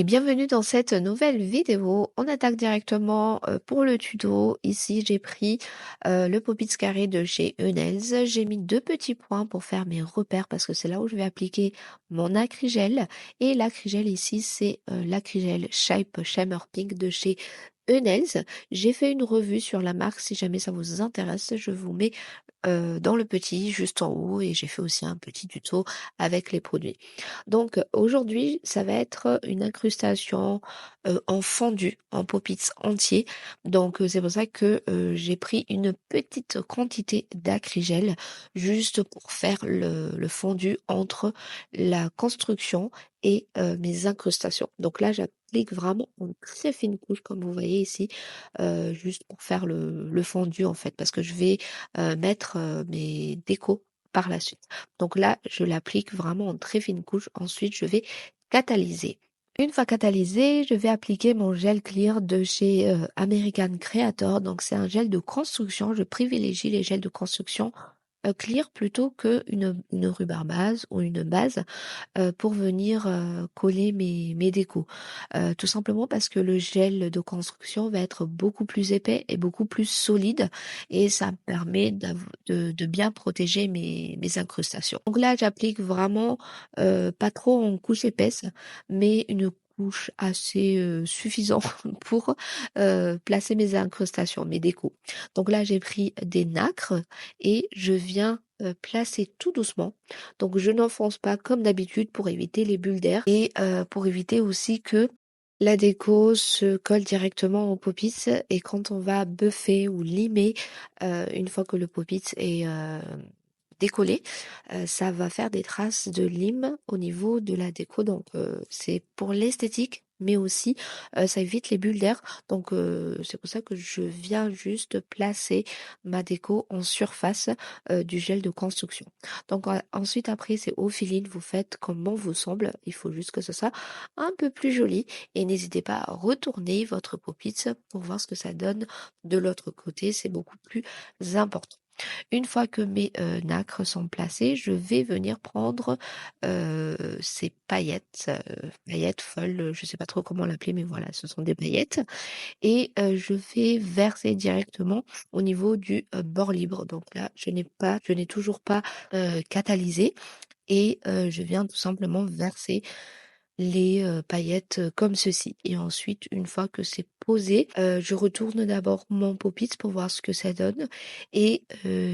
Et bienvenue dans cette nouvelle vidéo. On attaque directement pour le tuto. Ici, j'ai pris le Poppits carré de chez Eunels. J'ai mis deux petits points pour faire mes repères parce que c'est là où je vais appliquer mon acrygel. Et l'acrygel ici, c'est l'acrygel Shape Shimmer Pink de chez Eunels. J'ai fait une revue sur la marque. Si jamais ça vous intéresse, je vous mets dans le petit juste en haut et j'ai fait aussi un petit tuto avec les produits. Donc aujourd'hui, ça va être une incrustation en fondu, en Poppits entier. Donc c'est pour ça que j'ai pris une petite quantité d'acrygel juste pour faire le fondu entre la construction et mes incrustations. Donc là, j'applique vraiment une très fine couche, comme vous voyez ici, juste pour faire le fondu en fait, parce que je vais mettre mes décos par la suite. Donc là, je l'applique vraiment en très fine couche. Ensuite, je vais catalyser. Une fois catalysé, je vais appliquer mon gel clear de chez American Creator. Donc c'est un gel de construction. Je privilégie les gels de construction clear plutôt que une rubbard base ou une base pour venir coller mes décos. Tout simplement parce que le gel de construction va être beaucoup plus épais et beaucoup plus solide et ça me permet de bien protéger mes incrustations. Donc là, j'applique vraiment pas trop en couche épaisse, mais une couche assez suffisante pour placer mes incrustations, mes décos. Donc là, j'ai pris des nacres et je viens placer tout doucement. Donc je n'enfonce pas comme d'habitude pour éviter les bulles d'air et pour éviter aussi que la déco se colle directement au Poppits et quand on va buffer ou limer une fois que le Poppits est décollé, ça va faire des traces de lime au niveau de la déco. Donc c'est pour l'esthétique, mais aussi ça évite les bulles d'air. Donc c'est pour ça que je viens juste placer ma déco en surface du gel de construction. Donc ensuite après c'est au feeling, vous faites comme bon vous semble. Il faut juste que ce soit un peu plus joli et n'hésitez pas à retourner votre Poppits pour voir ce que ça donne de l'autre côté. C'est beaucoup plus important. Une fois que mes nacres sont placés, je vais venir prendre ces paillettes, paillettes folles, je sais pas trop comment l'appeler, mais voilà, ce sont des paillettes. Et je vais verser directement au niveau du bord libre. Donc là, je n'ai toujours pas catalysé et je viens tout simplement verser les paillettes comme ceci. Et ensuite, une fois que c'est posé, je retourne d'abord mon Poppits pour voir ce que ça donne. Et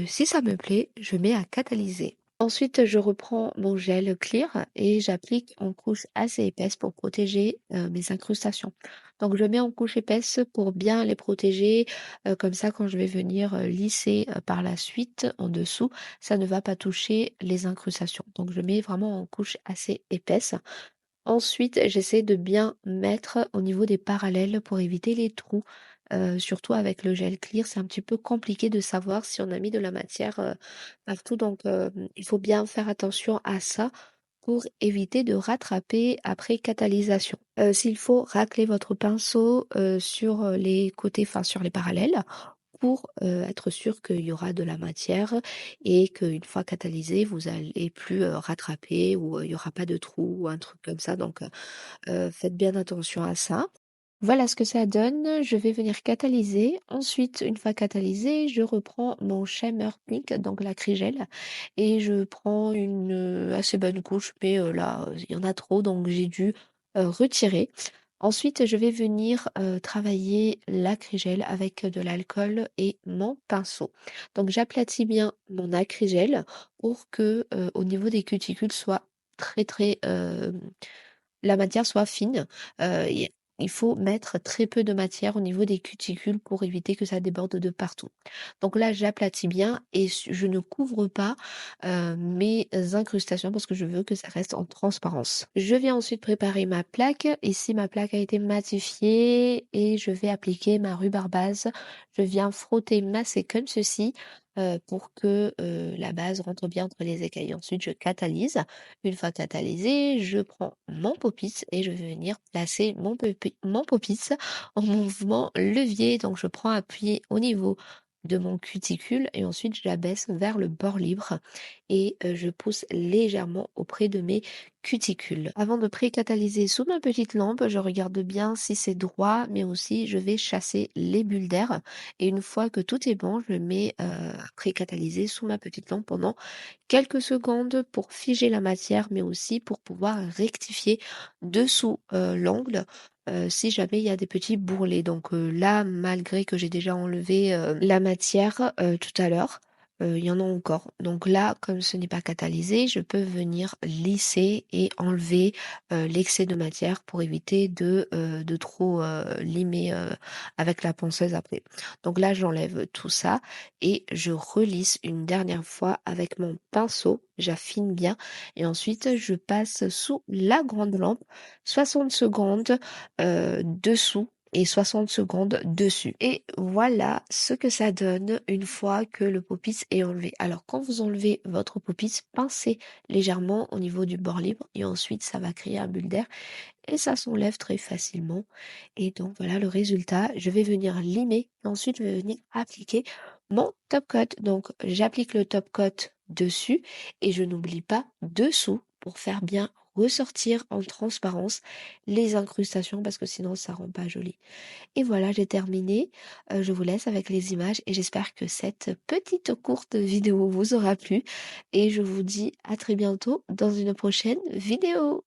si ça me plaît, je mets à catalyser. Ensuite, je reprends mon gel clear et j'applique en couche assez épaisse pour protéger mes incrustations. Donc, je mets en couche épaisse pour bien les protéger. Comme ça, quand je vais venir lisser par la suite en dessous, ça ne va pas toucher les incrustations. Donc, je mets vraiment en couche assez épaisse. Ensuite, j'essaie de bien mettre au niveau des parallèles pour éviter les trous. Surtout avec le gel clear, c'est un petit peu compliqué de savoir si on a mis de la matière partout. Donc, il faut bien faire attention à ça pour éviter de rattraper après catalysation. S'il faut racler votre pinceau sur les côtés, enfin sur les parallèles, pour être sûr qu'il y aura de la matière et qu'une fois catalysé, vous allez plus rattraper ou il y aura pas de trou ou un truc comme ça. Donc, faites bien attention à ça. Voilà ce que ça donne. Je vais venir catalyser. Ensuite, une fois catalysé, je reprends mon Shimmer Pink, donc l'acrygel, et je prends une assez bonne couche, mais là, il y en a trop, donc j'ai dû retirer. Ensuite, je vais venir travailler l'acrygel avec de l'alcool et mon pinceau. Donc, j'aplatis bien mon acrygel pour que au niveau des cuticules soit très très la matière soit fine. Et il faut mettre très peu de matière au niveau des cuticules pour éviter que ça déborde de partout. Donc là, j'aplatis bien et je ne couvre pas mes incrustations parce que je veux que ça reste en transparence. Je viens ensuite préparer ma plaque. Ici, ma plaque a été matifiée et je vais appliquer ma rubbard base. Je viens frotter, masser comme ceci pour que la base rentre bien entre les écailles. Ensuite, je catalyse. Une fois catalysé, je prends mon Poppits et je vais venir placer mon Poppits en mouvement levier. Donc, je prends appui au niveau de mon cuticule et ensuite je l'abaisse vers le bord libre et je pousse légèrement auprès de mes cuticules. Avant de pré-catalyser sous ma petite lampe, je regarde bien si c'est droit, mais aussi je vais chasser les bulles d'air et une fois que tout est bon, je mets à pré-catalyser sous ma petite lampe pendant quelques secondes pour figer la matière, mais aussi pour pouvoir rectifier dessous l'angle si jamais il y a des petits bourrelets. Donc là, malgré que j'ai déjà enlevé la matière tout à l'heure, il y en a encore. Donc là, comme ce n'est pas catalysé, je peux venir lisser et enlever l'excès de matière pour éviter de trop limer avec la ponceuse après. Donc là, j'enlève tout ça et je relisse une dernière fois avec mon pinceau, j'affine bien et ensuite je passe sous la grande lampe 60 secondes dessous et 60 secondes dessus. Et voilà ce que ça donne une fois que le pop-it est enlevé. Alors quand vous enlevez votre pop-it, pincez légèrement au niveau du bord libre et ensuite ça va créer un bulle d'air et ça s'enlève très facilement. Et donc voilà le résultat. Je vais venir limer et ensuite je vais venir appliquer mon top coat. Donc j'applique le top coat dessus et je n'oublie pas dessous pour faire bien ressortir en transparence les incrustations parce que sinon ça rend pas joli. Et voilà, j'ai terminé. Je vous laisse avec les images et j'espère que cette petite courte vidéo vous aura plu et je vous dis à très bientôt dans une prochaine vidéo.